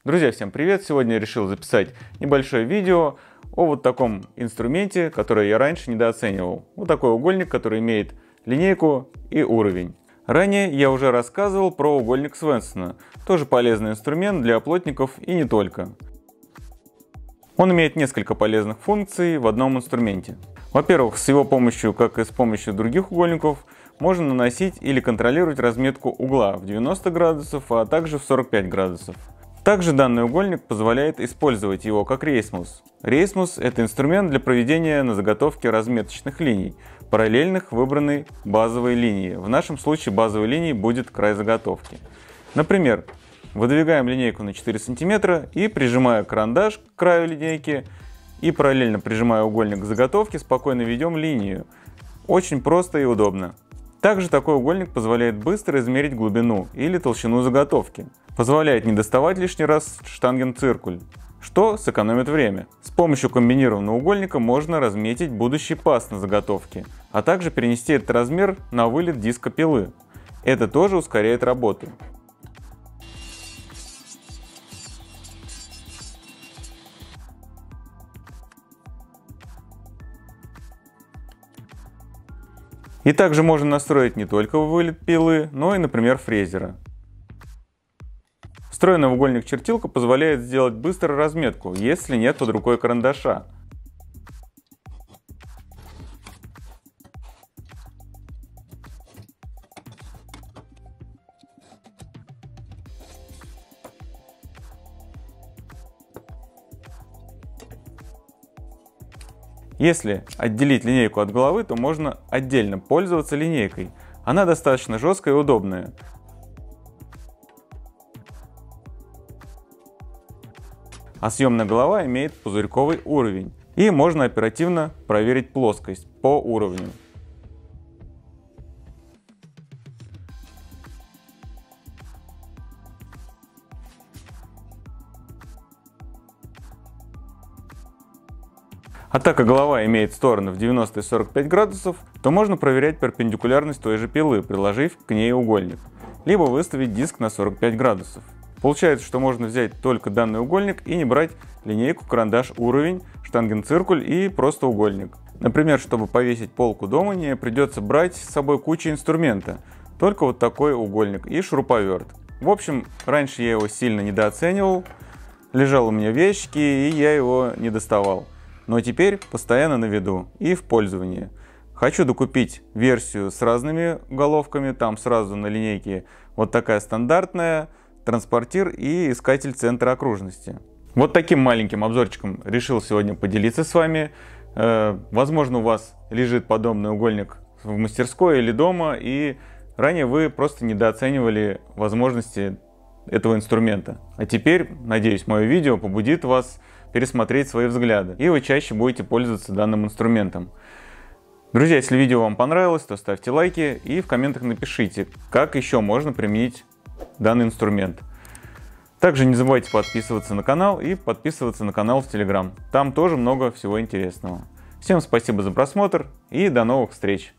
Друзья, всем привет! Сегодня я решил записать небольшое видео о вот таком инструменте, который я раньше недооценивал. Вот такой угольник, который имеет линейку и уровень. Ранее я уже рассказывал про угольник Свенсона. Тоже полезный инструмент для плотников и не только. Он имеет несколько полезных функций в одном инструменте. Во-первых, с его помощью, как и с помощью других угольников, можно наносить или контролировать разметку угла в 90 градусов, а также в 45 градусов. Также данный угольник позволяет использовать его как рейсмус. Рейсмус – это инструмент для проведения на заготовке разметочных линий, параллельных выбранной базовой линии. В нашем случае базовой линией будет край заготовки. Например, выдвигаем линейку на 4 см и, прижимая карандаш к краю линейки и параллельно прижимая угольник к заготовке, спокойно ведем линию. Очень просто и удобно. Также такой угольник позволяет быстро измерить глубину или толщину заготовки. Позволяет не доставать лишний раз штангенциркуль, что сэкономит время. С помощью комбинированного угольника можно разметить будущий паз на заготовке, а также перенести этот размер на вылет диска пилы. Это тоже ускоряет работу. И также можно настроить не только вылет пилы, но и, например, фрезера. Встроенная в угольник чертилка позволяет сделать быструю разметку, если нет под рукой карандаша. Если отделить линейку от головы, то можно отдельно пользоваться линейкой. Она достаточно жесткая и удобная. А съемная голова имеет пузырьковый уровень. И можно оперативно проверить плоскость по уровню. А так как голова имеет стороны в 90 и 45 градусов, то можно проверять перпендикулярность той же пилы, приложив к ней угольник. Либо выставить диск на 45 градусов. Получается, что можно взять только данный угольник и не брать линейку, карандаш, уровень, штангенциркуль и просто угольник. Например, чтобы повесить полку дома, не придется брать с собой кучу инструмента. Только вот такой угольник и шуруповерт. В общем, раньше я его сильно недооценивал. Лежал у меня в ящике, и я его не доставал. Но теперь постоянно на виду и в пользовании. Хочу докупить версию с разными головками, там сразу на линейке вот такая стандартная, транспортир и искатель центра окружности. Вот таким маленьким обзорчиком решил сегодня поделиться с вами. Возможно, у вас лежит подобный угольник в мастерской или дома, и ранее вы просто недооценивали возможности этого инструмента. А теперь, надеюсь, мое видео побудит вас пересмотреть свои взгляды, и вы чаще будете пользоваться данным инструментом. Друзья, если видео вам понравилось, то ставьте лайки и в комментах напишите, как еще можно применить данный инструмент. Также не забывайте подписываться на канал и подписываться на канал в Telegram. Там тоже много всего интересного. Всем спасибо за просмотр и до новых встреч!